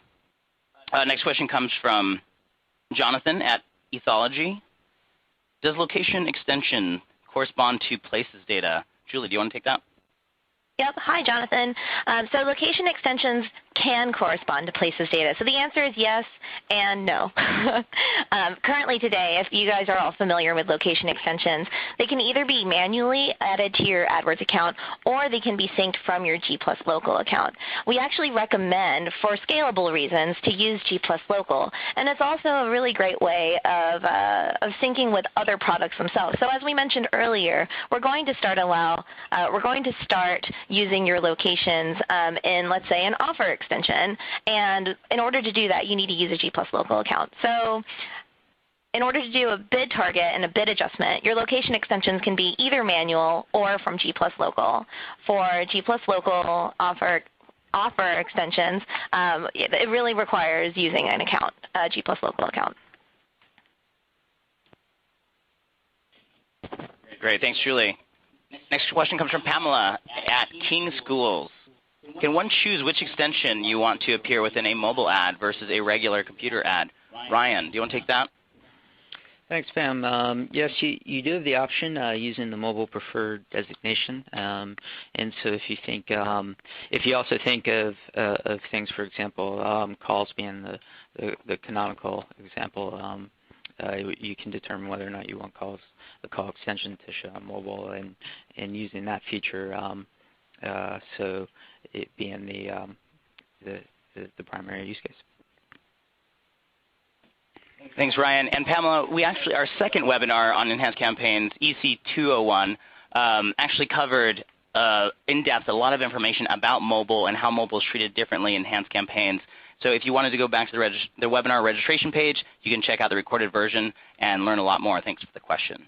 Next question comes from Jonathan at Ethology. Does location extension correspond to places data? Julie, do you want to take that? Yep. Hi, Jonathan. So location extensions can correspond to places data. So the answer is yes and no. Currently today, if you guys are all familiar with location extensions, they can either be manually added to your AdWords account or they can be synced from your G+ Local account. We actually recommend, for scalable reasons, to use G+ Local. And it's also a really great way of syncing with other products themselves. So as we mentioned earlier, we're going to start using your locations in, let's say, an offer extension. And in order to do that, you need to use a G+ Local account. So in order to do a bid target and a bid adjustment, your location extensions can be either manual or from G+ Local. For G+ Local offer extensions, it really requires using an account, a G+ Local account. Great. Thanks, Julie. Next question comes from Pamela at King Schools. Can one choose which extension you want to appear within a mobile ad versus a regular computer ad? Ryan, do you want to take that? Thanks, Pam. Yes, you do have the option using the mobile preferred designation. And so if you also think of things, for example, calls being the canonical example, you can determine whether or not you want the call extension to show on mobile and using that feature. So it being the primary use case. Thanks, Ryan. And Pamela, our second webinar on enhanced campaigns, EC201, actually covered in depth a lot of information about mobile and how mobile is treated differently in enhanced campaigns. So if you wanted to go back to the webinar registration page, you can check out the recorded version and learn a lot more. Thanks for the question.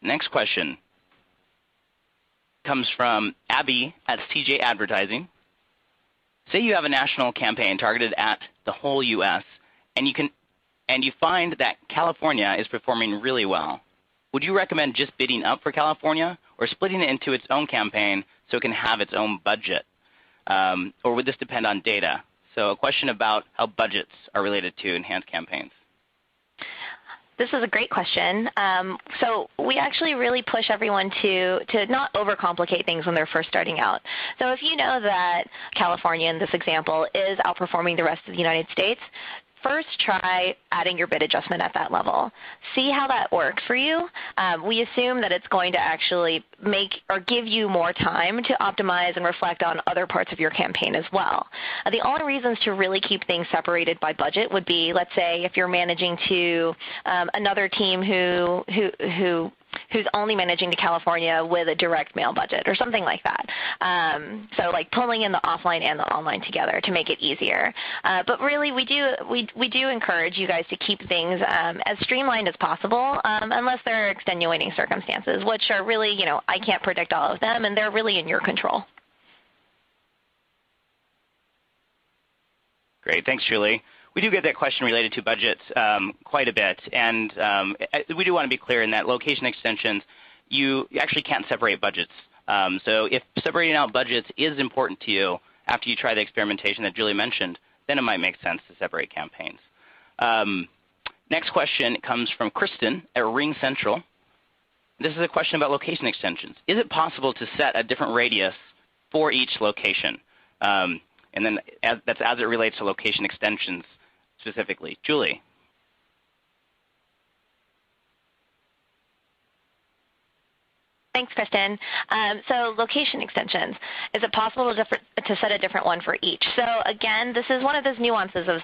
Next question comes from Abby at CJ Advertising. Say you have a national campaign targeted at the whole U.S., and you find that California is performing really well. Would you recommend just bidding up for California or splitting it into its own campaign so it can have its own budget? Or would this depend on data? So a question about how budgets are related to enhanced campaigns. This is a great question. So we actually really push everyone to not overcomplicate things when they're first starting out. So if you know that California, in this example, is outperforming the rest of the United States, first try adding your bid adjustment at that level. See how that works for you. We assume that it's going to actually make or give you more time to optimize and reflect on other parts of your campaign as well. The only reasons to really keep things separated by budget would be, let's say, if you're managing to another team who's only managing to California with a direct mail budget or something like that. So like pulling in the offline and the online together to make it easier. But really we do encourage you guys to keep things as streamlined as possible unless there are extenuating circumstances, which are really, I can't predict all of them, and they're really in your control. Great. Thanks, Julie. We do get that question related to budgets quite a bit, and we do want to be clear in that location extensions, you actually can't separate budgets. So if separating out budgets is important to you after you try the experimentation that Julie mentioned, then it might make sense to separate campaigns. Next question comes from Kristen at Ring Central. This is a question about location extensions. Is it possible to set a different radius for each location? And then that's as it relates to location extensions specifically. Julie. Thanks, Kristen. So location extensions, is it possible to set a different one for each? So again, this is one of those nuances of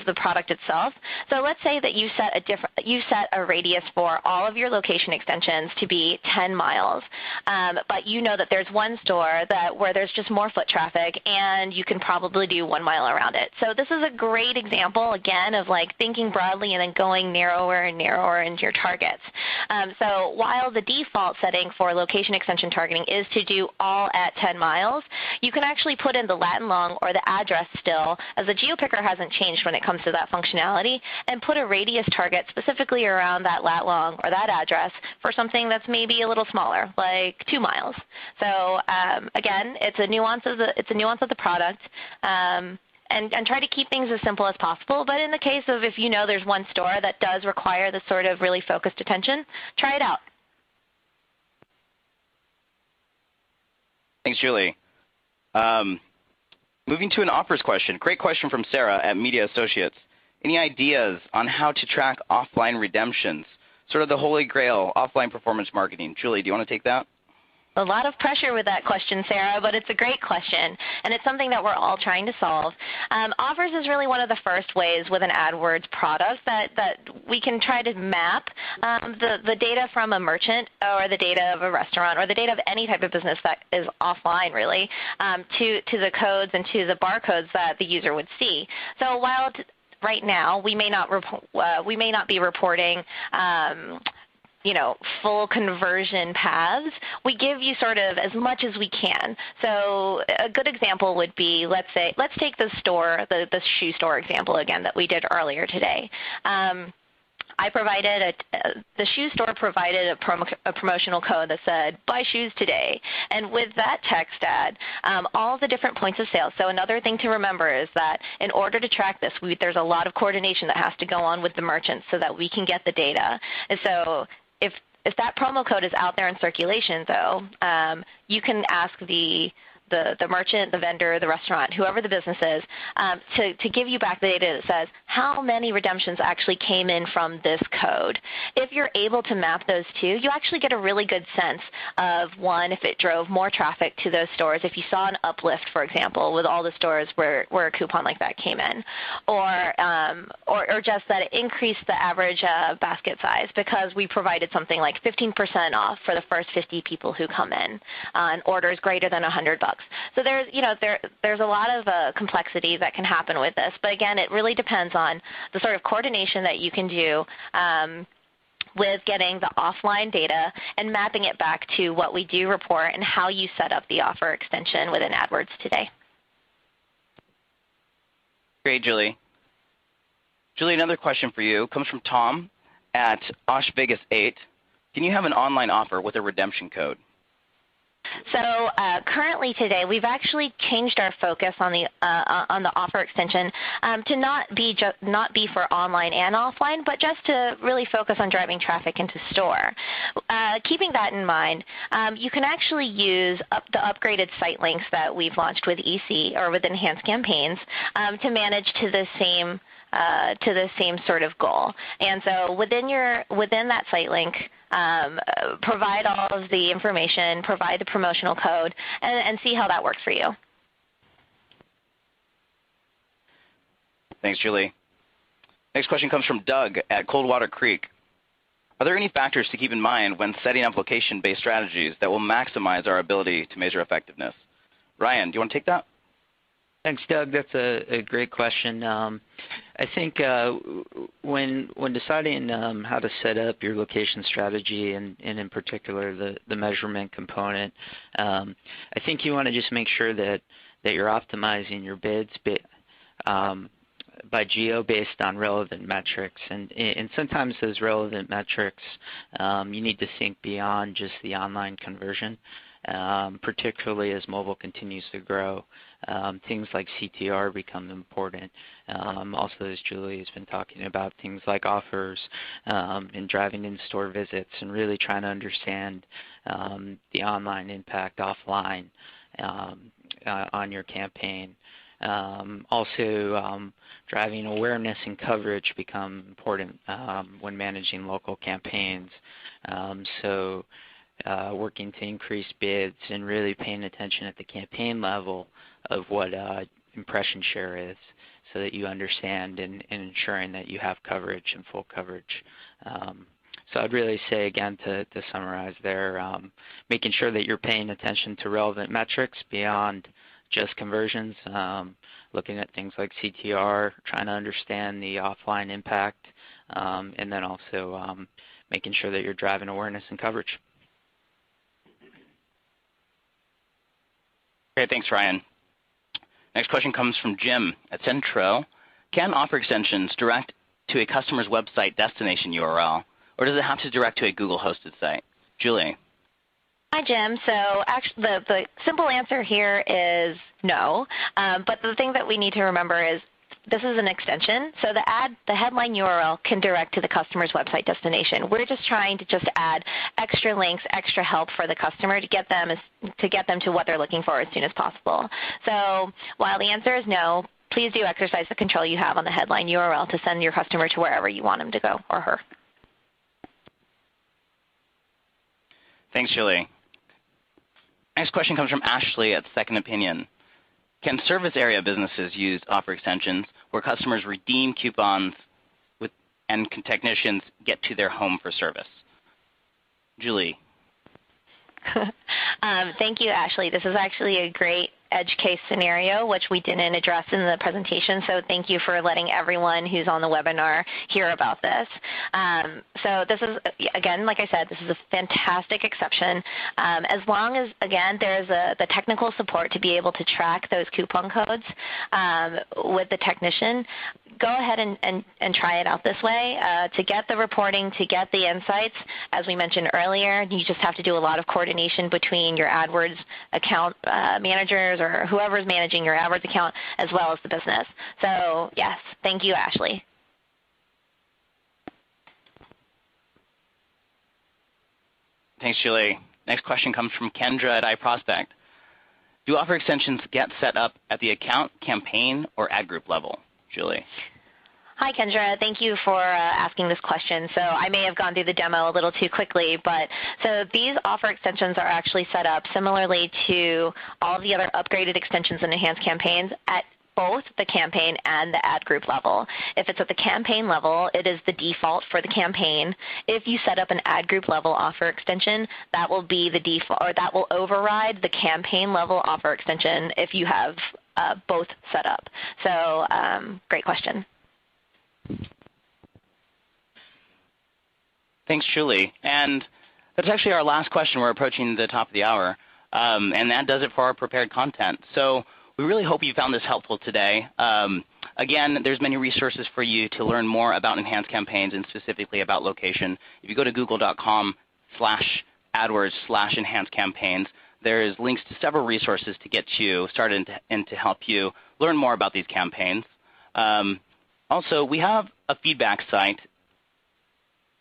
the product itself. So let's say that you set a radius for all of your location extensions to be 10 miles, but you know that there's one store where there's just more foot traffic, and you can probably do 1 mile around it. So this is a great example, again, of like thinking broadly and then going narrower and narrower into your targets. So while the default setting for location extension targeting is to do all at 10 miles, you can actually put in the Latin long or the address still, as the GeoPicker hasn't changed when it comes to that functionality, and put a radius target specifically around that lat long or that address for something that's maybe a little smaller, like 2 miles. So again, it's a nuance of the product. And try to keep things as simple as possible. But in the case of if you know there's one store that does require this sort of really focused attention, try it out. Thanks, Julie. Moving to an offers question. Great question from Sarah at Media Associates. Any ideas on how to track offline redemptions? Sort of the holy grail, offline performance marketing. Julie, do you want to take that? A lot of pressure with that question, Sarah, but it's a great question, and it's something that we're all trying to solve. Offers is really one of the first ways with an AdWords product that we can try to map the data from a merchant or the data of a restaurant or the data of any type of business that is offline, really, to the codes and to the barcodes that the user would see. So while right now we may not be reporting full conversion paths, we give you sort of as much as we can. So a good example would be, let's take the store, the shoe store example again that we did earlier today. The shoe store provided a promotional code that said, buy shoes today. And with that text ad, all the different points of sale. So another thing to remember is that in order to track this, there's a lot of coordination that has to go on with the merchants so that we can get the data. And so if that promo code is out there in circulation, though, you can ask the merchant, the vendor, the restaurant, whoever the business is, to give you back the data that says how many redemptions actually came in from this code. If you're able to map those two, you actually get a really good sense of, one, if it drove more traffic to those stores, if you saw an uplift, for example, with all the stores where a coupon like that came in, or just that it increased the average basket size because we provided something like 15% off for the first 50 people who come in on orders greater than $100. So there's a lot of complexity that can happen with this, but again, it really depends on the sort of coordination that you can do with getting the offline data and mapping it back to what we do report and how you set up the offer extension within AdWords today. Great, Julie. Julie, another question for you comes from Tom at OshVegas8. Can you have an online offer with a redemption code? So currently today, we've actually changed our focus on the offer extension to not be for online and offline, but just to really focus on driving traffic into store. Keeping that in mind, you can actually use the upgraded site links that we've launched with EC or with Enhanced Campaigns to manage to the same the same sort of goal. And so within that site link, provide all of the information, provide the promotional code, and see how that works for you. Thanks, Julie. Next question comes from Doug at Coldwater Creek. Are there any factors to keep in mind when setting up location-based strategies that will maximize our ability to measure effectiveness? Ryan, do you want to take that? Thanks, Doug. That's a great question. I think when deciding how to set up your location strategy and in particular the measurement component, I think you want to just make sure that you're optimizing your bids by geo based on relevant metrics. And sometimes those relevant metrics, you need to think beyond just the online conversion, particularly as mobile continues to grow. Things like CTR become important. Also, as Julie has been talking about, things like offers and driving in-store visits and really trying to understand the online impact offline on your campaign. Also, driving awareness and coverage become important when managing local campaigns. So working to increase bids and really paying attention at the campaign level of what impression share is so that you understand and ensuring that you have coverage and full coverage. So I'd really say, again, to summarize there, making sure that you're paying attention to relevant metrics beyond just conversions, looking at things like CTR, trying to understand the offline impact, and then also making sure that you're driving awareness and coverage. Okay, thanks, Ryan. Next question comes from Jim at Centro. Can offer extensions direct to a customer's website destination URL, or does it have to direct to a Google-hosted site? Julie. Hi, Jim. So actually, the simple answer here is no. But the thing that we need to remember is this is an extension. So the headline URL can direct to the customer's website destination. We're just trying to add extra links, extra help for the customer to get them to what they're looking for as soon as possible. So while the answer is no, please do exercise the control you have on the headline URL to send your customer to wherever you want them to go, or her. Thanks, Julie. Next question comes from Ashley at Second Opinion. Can service area businesses use offer extensions where customers redeem coupons and technicians get to their home for service? Julie. Thank you, Ashley. This is actually a great edge case scenario, which we didn't address in the presentation, so thank you for letting everyone who's on the webinar hear about this. So this is, again, like I said, this is a fantastic exception. As long as, again, there's the technical support to be able to track those coupon codes with the technician, go ahead and try it out this way. To get the reporting, to get the insights, as we mentioned earlier, you just have to do a lot of coordination between your AdWords account managers or whoever's managing your AdWords account as well as the business. So yes, thank you, Ashley. Thanks, Julie. Next question comes from Kendra at iProspect. Do offer extensions get set up at the account, campaign, or ad group level? Julie. Hi, Kendra. Thank you for asking this question. So I may have gone through the demo a little too quickly, but so these offer extensions are actually set up similarly to all the other upgraded extensions and enhanced campaigns at both the campaign and the ad group level. If it's at the campaign level, it is the default for the campaign. If you set up an ad group level offer extension, that will be the default, or that will override the campaign level offer extension if you have both set up. So great question. Thanks, Julie. And that's actually our last question. We're approaching the top of the hour. And that does it for our prepared content. So we really hope you found this helpful today. Again, there's many resources for you to learn more about enhanced campaigns and specifically about location. If you go to google.com/AdWords/enhanced campaigns, there's links to several resources to get you started and to help you learn more about these campaigns. Also, we have a feedback site,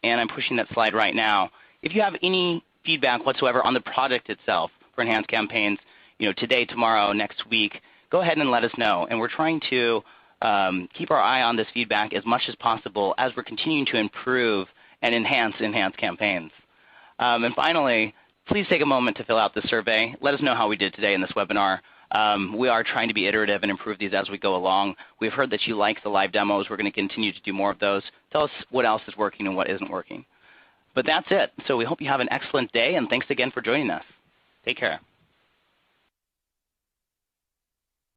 and I'm pushing that slide right now. If you have any feedback whatsoever on the product itself for enhanced campaigns, today, tomorrow, next week, go ahead and let us know. And we're trying to keep our eye on this feedback as much as possible as we're continuing to improve and enhance campaigns. And finally, please take a moment to fill out the survey. Let us know how we did today in this webinar. We are trying to be iterative and improve these as we go along. We've heard that you like the live demos. We're going to continue to do more of those. Tell us what else is working and what isn't working. But that's it. So we hope you have an excellent day, and thanks again for joining us. Take care.